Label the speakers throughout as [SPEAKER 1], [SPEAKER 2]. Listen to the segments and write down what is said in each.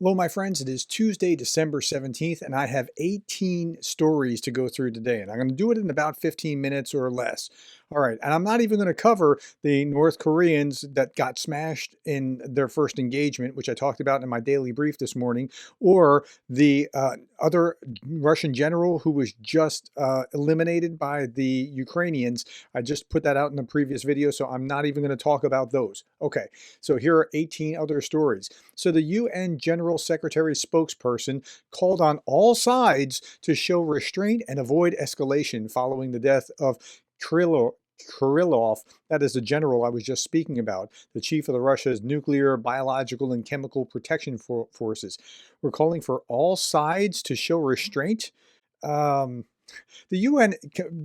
[SPEAKER 1] Hello, my friends. It is Tuesday, December 17th, and I have 18 stories to go through today. And I'm going to do it in about 15 minutes or less. All right. And I'm not even going to cover the North Koreans that got smashed in their first engagement, which I talked about in my daily brief this morning, or the other Russian general who was just eliminated by the Ukrainians. I just put that out in the previous video, so I'm not even going to talk about those. Okay. So here are 18 other stories. So the UN General Secretary spokesperson called on all sides to show restraint and avoid escalation following the death of Kirillov, that is the general I was just speaking about, the chief of the Russia's nuclear, biological, and chemical protection forces. We're calling for all sides to show restraint. The UN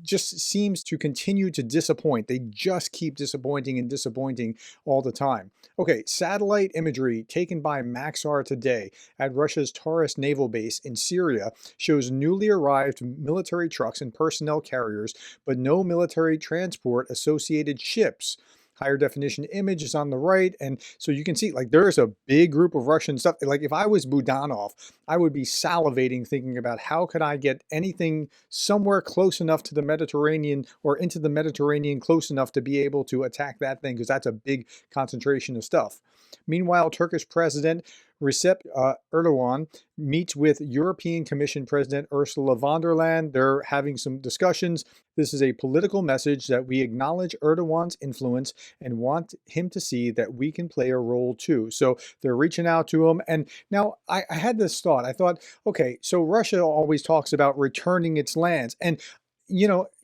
[SPEAKER 1] just seems to continue to disappoint. They just keep disappointing and disappointing all the time. Okay, satellite imagery taken by Maxar today at Russia's Taurus naval base in Syria shows newly arrived military trucks and personnel carriers, but no military transport associated ships. Higher definition image is on the right. And so you can see, like, there's a big group of Russian stuff. Like, if I was Budanov, I would be salivating thinking about how could I get anything somewhere close enough to the Mediterranean or into the Mediterranean close enough to be able to attack that thing, because that's a big concentration of stuff. Meanwhile, Turkish President Recep Erdogan meets with European Commission President Ursula von der Leyen. They're having some discussions. This is a political message that we acknowledge Erdogan's influence and want him to see that we can play a role too. So they're reaching out to him. And now I had this thought. I thought, okay, so Russia always talks about returning its lands. And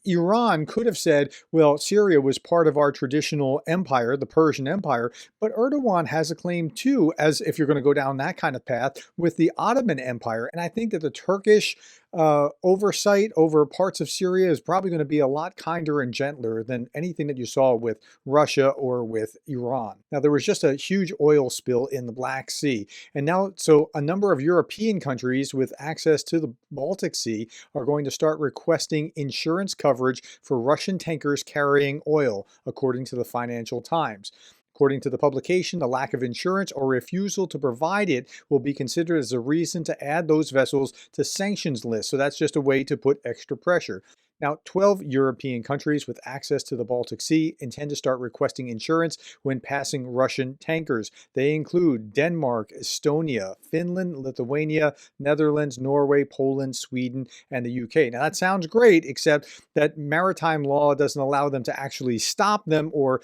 [SPEAKER 1] Iran could have said, well, Syria was part of our traditional empire, the Persian Empire, but Erdogan has a claim too, as if you're going to go down that kind of path, with the Ottoman Empire. And I think that the Turkish oversight over parts of Syria is probably going to be a lot kinder and gentler than anything that you saw with Russia or with Iran. Now, there was just a huge oil spill in the Black Sea. And now, so a number of European countries with access to the Baltic Sea are going to start requesting insurance coverage for Russian tankers carrying oil, according to the Financial Times. According to the publication, the lack of insurance or refusal to provide it will be considered as a reason to add those vessels to sanctions lists. So that's just a way to put extra pressure. Now, 12 European countries with access to the Baltic Sea intend to start requesting insurance when passing Russian tankers. They include Denmark, Estonia, Finland, Lithuania, Netherlands, Norway, Poland, Sweden, and the UK. Now, that sounds great, except that maritime law doesn't allow them to actually stop them or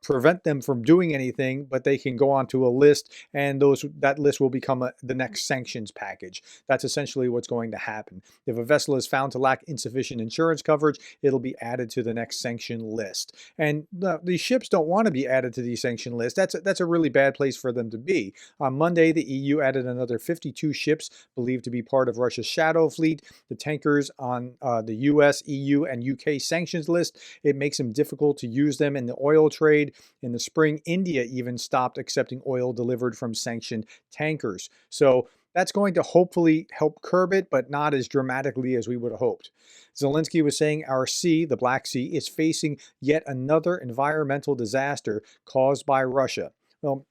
[SPEAKER 1] prevent them from doing anything, but they can go onto a list, and that list will become the next sanctions package. That's essentially what's going to happen. If a vessel is found to lack insufficient insurance coverage, it'll be added to the next sanction list. And these ships don't want to be added to the sanction list. That's a really bad place for them to be. On Monday, the EU added another 52 ships believed to be part of Russia's shadow fleet. The tankers on the US, EU, and UK sanctions list, it makes them difficult to use them in the oil trade. In the spring, India even stopped accepting oil delivered from sanctioned tankers. So that's going to hopefully help curb it, but not as dramatically as we would have hoped. Zelensky was saying our sea, the Black Sea, is facing yet another environmental disaster caused by Russia. Well,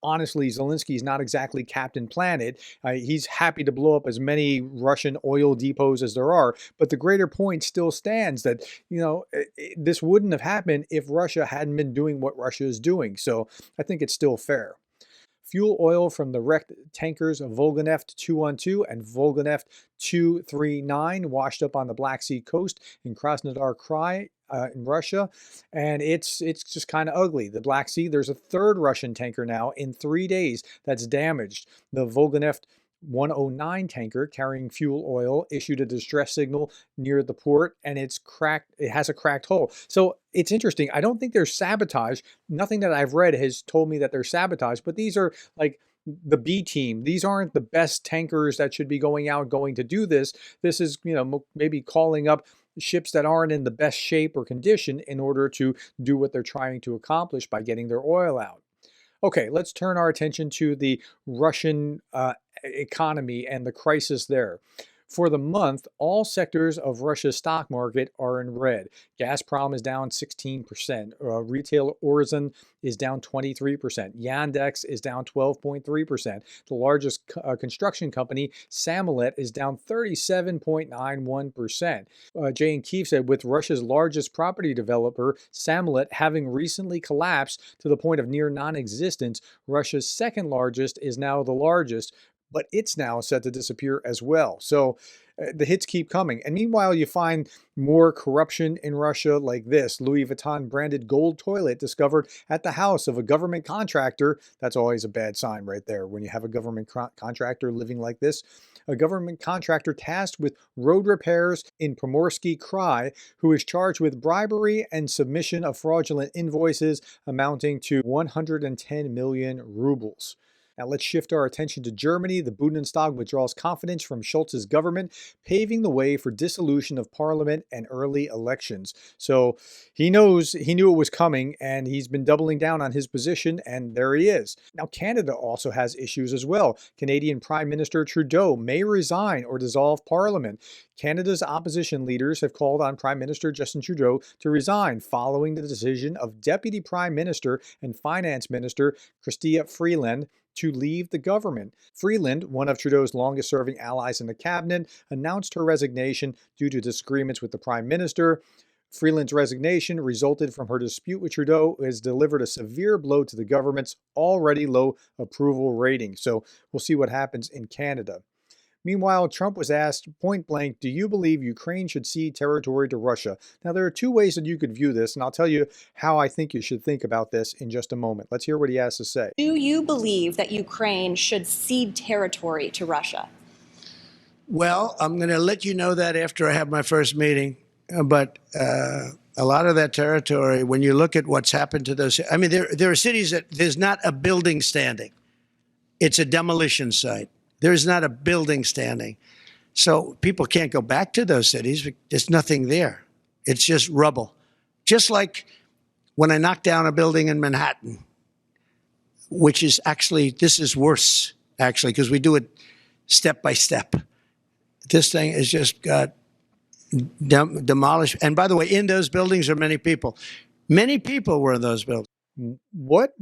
[SPEAKER 1] honestly, Zelensky is not exactly Captain Planet. He's happy to blow up as many Russian oil depots as there are. But the greater point still stands that, this wouldn't have happened if Russia hadn't been doing what Russia is doing. So I think it's still fair. Fuel oil from the wrecked tankers Volganeft 212 and Volganeft 239 washed up on the Black Sea coast in Krasnodar Krai in Russia, and it's just kind of ugly. The Black Sea, there's a third Russian tanker now in 3 days that's damaged. The Volganeft 109 tanker carrying fuel oil issued a distress signal near the port, and it's cracked. It has a cracked hull. So it's interesting. I don't think there's sabotage. Nothing that I've read has told me that there's sabotage, but these are like the B team. These aren't the best tankers that should be going to do this. This is, maybe calling up ships that aren't in the best shape or condition in order to do what they're trying to accomplish by getting their oil out. Okay, let's turn our attention to the Russian economy and the crisis there. For the month, all sectors of Russia's stock market are in red. Gazprom is down 16%. Retail Orzen is down 23%. Yandex is down 12.3%. The largest construction company, Samolet, is down 37.91%. Jay and Keefe said, with Russia's largest property developer, Samolet, having recently collapsed to the point of near non-existence, Russia's second largest is now the largest, but it's now set to disappear as well. So the hits keep coming. And meanwhile, you find more corruption in Russia like this. Louis Vuitton branded gold toilet discovered at the house of a government contractor. That's always a bad sign right there when you have a government contractor living like this. A government contractor tasked with road repairs in Primorsky Krai, who is charged with bribery and submission of fraudulent invoices amounting to 110 million rubles. Now let's shift our attention to Germany. The Bundestag withdraws confidence from Scholz's government, paving the way for dissolution of parliament and early elections. So he knew it was coming, and he's been doubling down on his position, and there he is. Now Canada also has issues as well. Canadian Prime Minister Trudeau may resign or dissolve parliament. Canada's opposition leaders have called on Prime Minister Justin Trudeau to resign following the decision of Deputy Prime Minister and Finance Minister Chrystia Freeland to leave the government. Freeland, one of Trudeau's longest-serving allies in the cabinet, announced her resignation due to disagreements with the Prime Minister. Freeland's resignation resulted from her dispute with Trudeau, who has delivered a severe blow to the government's already low approval rating. So we'll see what happens in Canada. Meanwhile, Trump was asked point blank, do you believe Ukraine should cede territory to Russia? Now, there are two ways that you could view this, and I'll tell you how I think you should think about this in just a moment. Let's hear what he has to say.
[SPEAKER 2] Do you believe that Ukraine should cede territory to Russia?
[SPEAKER 3] Well, I'm going to let you know that after I have my first meeting. But a lot of that territory, when you look at what's happened to those, I mean, there are cities that there's not a building standing. It's a demolition site. There's not a building standing. So people can't go back to those cities. There's nothing there. It's just rubble. Just like when I knocked down a building in Manhattan, which is actually, this is worse, actually, because we do it step by step. This thing has just got demolished. And by the way, in those buildings are many people. Many people were in those buildings.
[SPEAKER 1] What?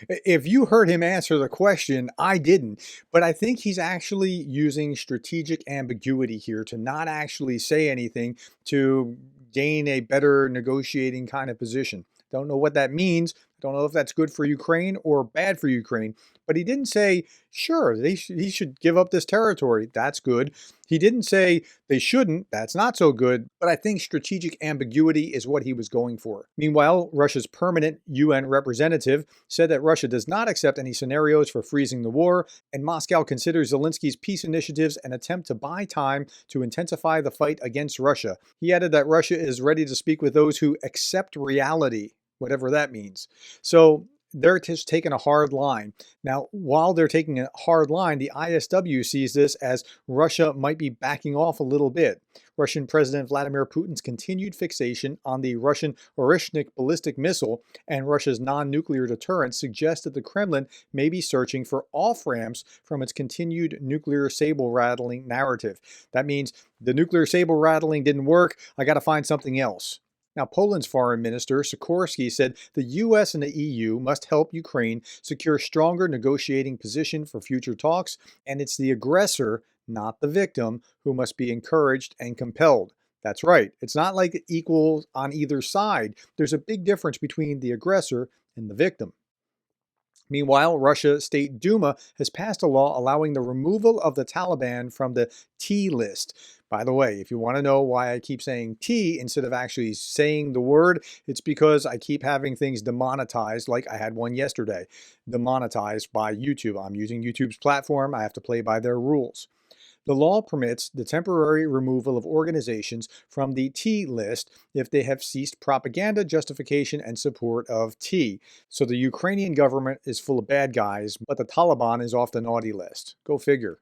[SPEAKER 1] If you heard him answer the question, I didn't. But I think he's actually using strategic ambiguity here to not actually say anything to gain a better negotiating kind of position. Don't know what that means. Don't know if that's good for Ukraine or bad for Ukraine. But he didn't say, sure, he should give up this territory. That's good. He didn't say they shouldn't. That's not so good. But I think strategic ambiguity is what he was going for. Meanwhile, Russia's permanent UN representative said that Russia does not accept any scenarios for freezing the war, and Moscow considers Zelensky's peace initiatives an attempt to buy time to intensify the fight against Russia. He added that Russia is ready to speak with those who accept reality, whatever that means. So they're just taking a hard line. Now, while they're taking a hard line, the ISW sees this as Russia might be backing off a little bit. Russian President Vladimir Putin's continued fixation on the Russian Orishnik ballistic missile and Russia's non-nuclear deterrence suggests that the Kremlin may be searching for off-ramps from its continued nuclear saber-rattling narrative. That means the nuclear saber-rattling didn't work, I got to find something else. Now, Poland's foreign minister, Sikorski, said the U.S. and the EU must help Ukraine secure a stronger negotiating position for future talks, and it's the aggressor, not the victim, who must be encouraged and compelled. That's right. It's not like equal on either side. There's a big difference between the aggressor and the victim. Meanwhile, Russia State Duma has passed a law allowing the removal of the Taliban from the T list. By the way, if you want to know why I keep saying T instead of actually saying the word, it's because I keep having things demonetized, like I had one yesterday, demonetized by YouTube. I'm using YouTube's platform. I have to play by their rules. The law permits the temporary removal of organizations from the T list if they have ceased propaganda, justification, and support of T. So the Ukrainian government is full of bad guys, but the Taliban is off the naughty list. Go figure.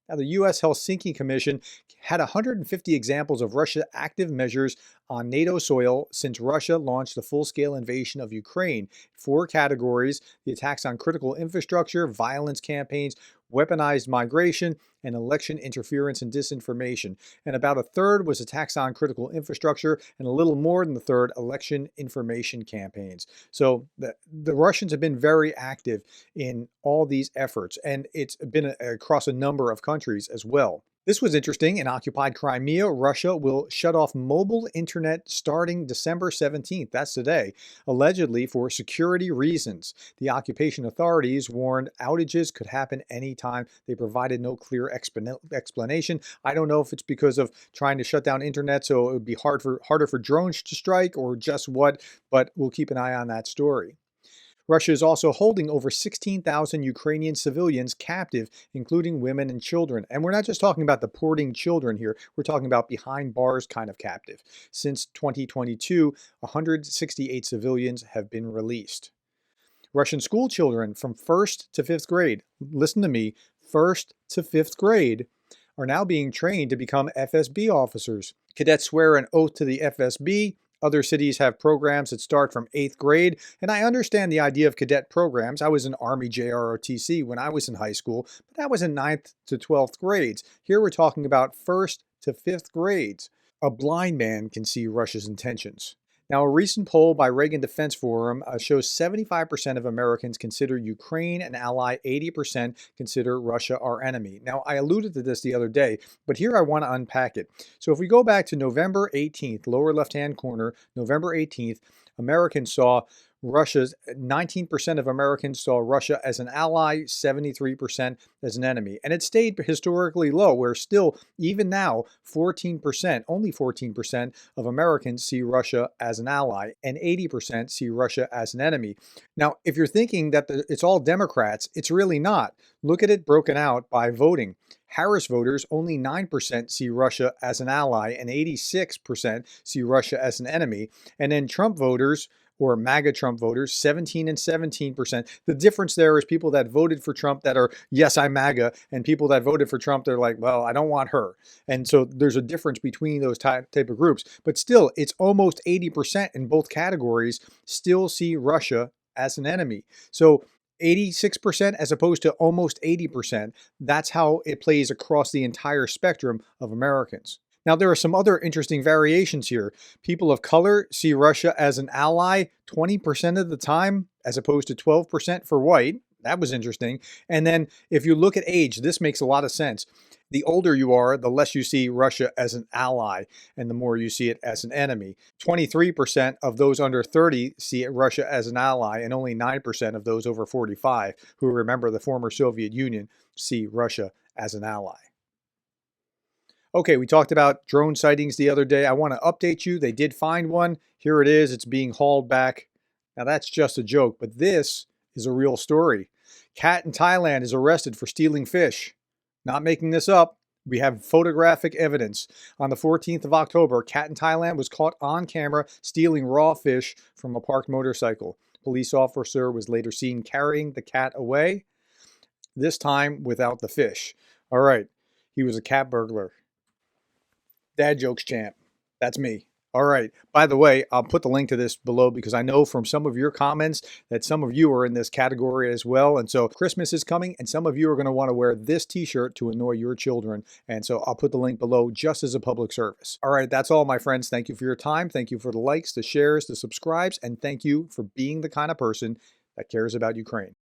[SPEAKER 1] Now, the U.S. Helsinki Commission had 150 examples of Russia's active measures on NATO soil since Russia launched the full-scale invasion of Ukraine. 4 categories: the attacks on critical infrastructure, violence campaigns, weaponized migration, and election interference and disinformation. And about a third was attacks on critical infrastructure, and a little more than the third, election information campaigns. So the Russians have been very active in all these efforts, and it's been across a number of countries as well. This was interesting. In occupied Crimea, Russia will shut off mobile internet starting December 17th, that's today, allegedly for security reasons. The occupation authorities warned outages could happen anytime. They provided no clear explanation. I don't know if it's because of trying to shut down internet so it would be harder for drones to strike or just what, but we'll keep an eye on that story. Russia is also holding over 16,000 Ukrainian civilians captive, including women and children. And we're not just talking about deporting children here, we're talking about behind bars kind of captive. Since 2022, 168 civilians have been released. Russian school children from 1st to 5th grade, listen to me, 1st to 5th grade, are now being trained to become FSB officers. Cadets swear an oath to the FSB. Other cities have programs that start from 8th grade, and I understand the idea of cadet programs. I was in Army JROTC when I was in high school, but that was in 9th to 12th grades. Here we're talking about 1st to 5th grades. A blind man can see Russia's intentions. Now, a recent poll by Reagan Defense Forum shows 75% of Americans consider Ukraine an ally, 80% consider Russia our enemy. Now, I alluded to this the other day, but here I want to unpack it. So if we go back to November 18th, lower left-hand corner, November 18th, Americans saw Russia's 19% of Americans saw Russia as an ally, 73% as an enemy. And it stayed historically low, where still, even now, 14%, only 14% of Americans see Russia as an ally, and 80% see Russia as an enemy. Now, if you're thinking that it's all Democrats, it's really not. Look at it broken out by voting. Harris voters, only 9% see Russia as an ally, and 86% see Russia as an enemy. And then Trump voters, or MAGA Trump voters, 17 and 17%. The difference there is people that voted for Trump that are, yes, I'm MAGA, and people that voted for Trump, they're like, well, I don't want her. And so there's a difference between those type of groups. But still, it's almost 80% in both categories still see Russia as an enemy. So 86% as opposed to almost 80%. That's how it plays across the entire spectrum of Americans. Now, there are some other interesting variations here. People of color see Russia as an ally 20% of the time, as opposed to 12% for white. That was interesting. And then if you look at age, this makes a lot of sense. The older you are, the less you see Russia as an ally, and the more you see it as an enemy. 23% of those under 30 see Russia as an ally, and only 9% of those over 45 who remember the former Soviet Union see Russia as an ally. Okay, we talked about drone sightings the other day. I want to update you. They did find one. Here it is. It's being hauled back. Now, that's just a joke, but this is a real story. Cat in Thailand is arrested for stealing fish. Not making this up. We have photographic evidence. On the 14th of October, a cat in Thailand was caught on camera stealing raw fish from a parked motorcycle. Police officer was later seen carrying the cat away, this time without the fish. All right, he was a cat burglar. Dad jokes champ. That's me. All right. By the way, I'll put the link to this below because I know from some of your comments that some of you are in this category as well. And so Christmas is coming and some of you are going to want to wear this t-shirt to annoy your children. And so I'll put the link below just as a public service. All right. That's all, my friends. Thank you for your time. Thank you for the likes, the shares, the subscribes, and thank you for being the kind of person that cares about Ukraine.